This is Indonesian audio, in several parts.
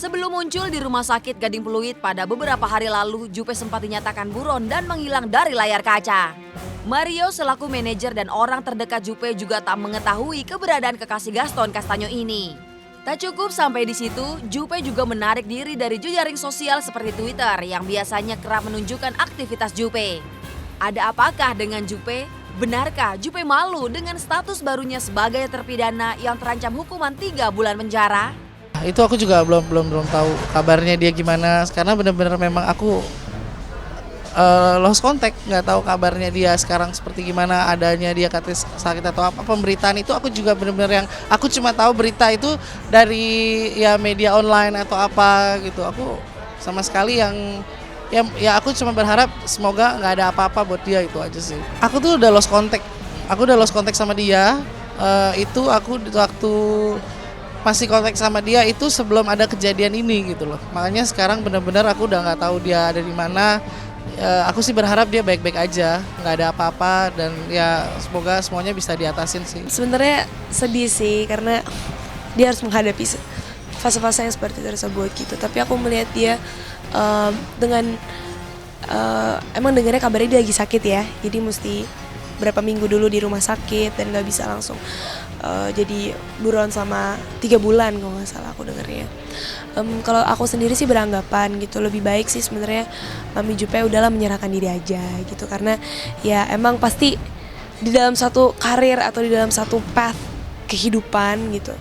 Sebelum muncul di Rumah Sakit Gading Pluit pada beberapa hari lalu, Jupe sempat dinyatakan buron dan menghilang dari layar kaca. Mario selaku manajer dan orang terdekat Jupe juga tak mengetahui keberadaan kekasih Gaston Castanyo ini. Tak cukup sampai di situ, Jupe juga menarik diri dari jejaring sosial seperti Twitter yang biasanya kerap menunjukkan aktivitas Jupe. Ada apakah dengan Jupe? Benarkah Jupe malu dengan status barunya sebagai terpidana yang terancam hukuman 3 bulan penjara? Itu aku juga belum tahu kabarnya dia gimana, karena benar-benar memang aku lost contact, nggak tahu kabarnya dia sekarang seperti gimana, adanya dia katanya sakit atau apa. Pemberitaan itu aku juga benar-benar yang aku cuma tahu berita itu dari ya media online atau apa gitu. Aku sama sekali yang ya aku cuma berharap semoga nggak ada apa-apa buat dia, itu aja sih. Aku tuh udah lost contact sama dia. Itu aku waktu masih kontak sama dia itu sebelum ada kejadian ini gitu loh. Makanya sekarang benar-benar aku udah nggak tahu dia ada di mana. Aku sih berharap dia baik-baik aja, nggak ada apa-apa, dan ya semoga semuanya bisa diatasin sih. Sebenarnya sedih sih karena dia harus menghadapi fase-fase yang seperti tersebut gitu. Tapi aku melihat dia dengan emang dengarnya kabarnya dia lagi sakit ya, jadi mesti berapa minggu dulu di rumah sakit dan nggak bisa langsung jadi buruan sama 3 bulan kalau nggak salah aku dengernya. Kalau aku sendiri sih beranggapan gitu lebih baik sih sebenarnya Mami Jupe udahlah menyerahkan diri aja gitu, karena ya emang pasti di dalam satu karir atau di dalam satu path kehidupan gitu,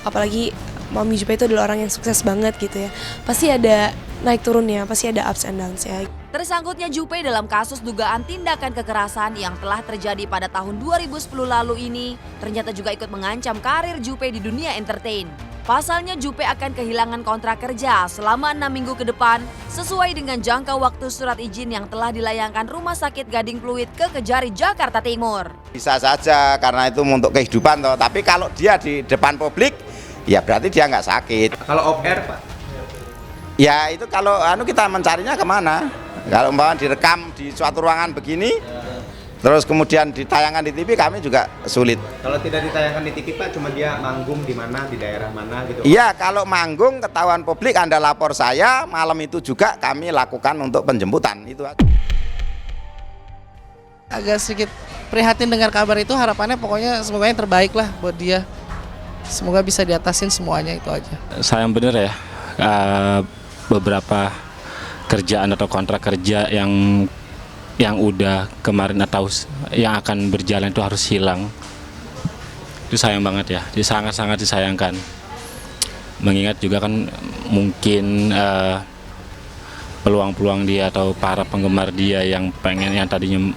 apalagi Mami Jupe itu adalah orang yang sukses banget gitu ya, pasti ada naik turunnya, pasti ada ups and downs ya. Tersangkutnya Jupe dalam kasus dugaan tindakan kekerasan yang telah terjadi pada tahun 2010 lalu ini ternyata juga ikut mengancam karir Jupe di dunia entertain. Pasalnya Jupe akan kehilangan kontrak kerja selama 6 minggu ke depan sesuai dengan jangka waktu surat izin yang telah dilayangkan Rumah Sakit Gading Pluit ke Kejari, Jakarta Timur. Bisa saja karena itu untuk kehidupan toh, tapi kalau dia di depan publik ya berarti dia nggak sakit. Kalau off air Pak? Ya itu kalau kita mencarinya kemana? Kalau umpamanya direkam di suatu ruangan begini, terus kemudian ditayangkan di TV, kami juga sulit. Kalau tidak ditayangkan di TV Pak, cuma dia manggung di mana, di daerah mana gitu? Iya, kalau manggung ketahuan publik Anda lapor saya, malam itu juga kami lakukan untuk penjemputan. Itu Agak sedikit prihatin dengar kabar itu, harapannya pokoknya semoga yang terbaik lah buat dia. Semoga bisa diatasin semuanya, itu aja. Sayang bener ya, beberapa kerjaan atau kontrak kerja yang udah kemarin atau yang akan berjalan itu harus hilang. Itu sayang banget ya, jadi sangat-sangat disayangkan. Mengingat juga kan mungkin peluang-peluang dia atau para penggemar dia yang tadinya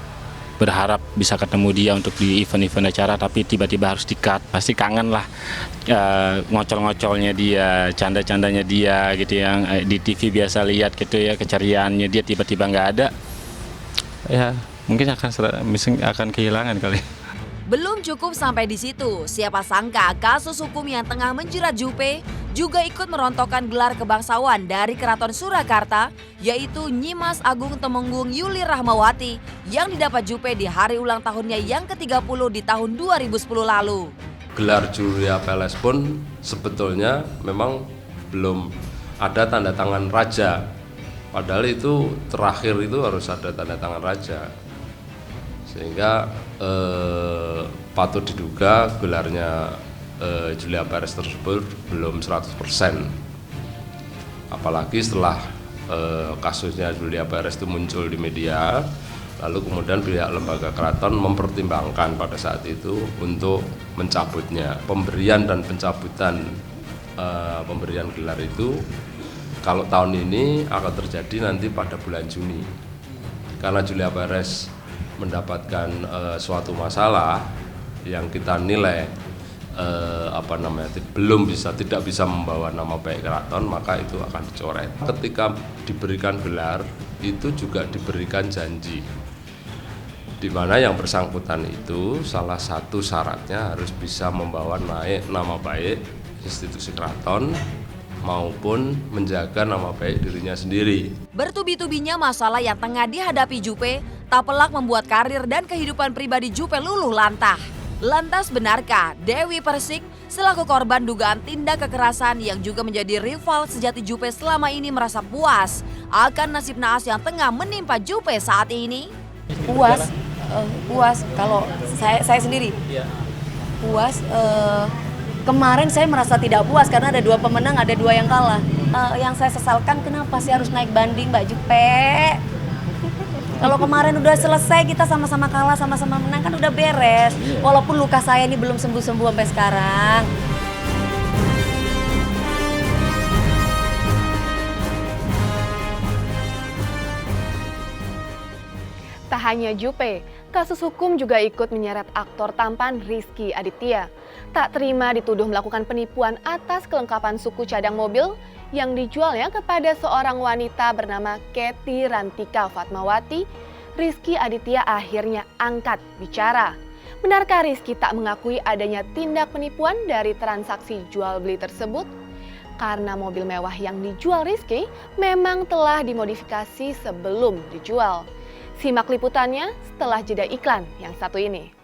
berharap bisa ketemu dia untuk di event-event acara, tapi tiba-tiba harus di-cut. Pasti kangen lah ngocol-ngocolnya dia, canda-candanya dia gitu, yang di TV biasa lihat gitu ya, keceriaannya dia tiba-tiba nggak ada. Ya mungkin akan kehilangan kali. Belum cukup sampai di situ, siapa sangka kasus hukum yang tengah menjerat Jupe juga ikut merontokkan gelar kebangsawan dari Keraton Surakarta, yaitu Nyimas Agung Temenggung Yuli Rahmawati yang didapat Jupe di hari ulang tahunnya yang ke-30 di tahun 2010 lalu. Gelar Julia Peles pun sebetulnya memang belum ada tanda tangan raja, padahal itu terakhir itu harus ada tanda tangan raja. Sehingga patut diduga gelarnya Julia Perez tersebut belum 100%. Apalagi setelah kasusnya Julia Perez itu muncul di media, lalu kemudian pihak lembaga keraton mempertimbangkan pada saat itu untuk mencabutnya. Pemberian dan pencabutan pemberian gelar itu kalau tahun ini akan terjadi nanti pada bulan Juni. Karena Julia Perez mendapatkan suatu masalah yang kita nilai tidak bisa membawa nama baik keraton, maka itu akan dicoret. Ketika diberikan gelar itu juga diberikan janji, di mana yang bersangkutan itu salah satu syaratnya harus bisa membawa naik nama baik institusi keraton maupun menjaga nama baik dirinya sendiri. Bertubi-tubinya masalah yang tengah dihadapi Jupe tak pelak membuat karir dan kehidupan pribadi Jupe luluh lantah. Lantas benarkah Dewi Persik Selaku korban dugaan tindak kekerasan yang juga menjadi rival sejati Jupe selama ini merasa puas akan nasib naas yang tengah menimpa Jupe saat ini. Puas, puas kalau saya sendiri. Puas, kemarin saya merasa tidak puas karena ada 2 pemenang, ada 2 yang kalah. Yang saya sesalkan kenapa sih harus naik banding Mbak Jupe? Kalau kemarin udah selesai kita sama-sama kalah, sama-sama menang kan udah beres. Walaupun luka saya ini belum sembuh-sembuh sampai sekarang. Tak hanya Jupe, kasus hukum juga ikut menyeret aktor tampan Rizky Aditya. Tak terima dituduh melakukan penipuan atas kelengkapan suku cadang mobil yang dijualnya kepada seorang wanita bernama Ketty Rantika Fatmawati. Rizky Aditya akhirnya angkat bicara. Benarkah Rizky tak mengakui adanya tindak penipuan dari transaksi jual beli tersebut? Karena mobil mewah yang dijual Rizky memang telah dimodifikasi sebelum dijual. Simak liputannya setelah jeda iklan yang satu ini.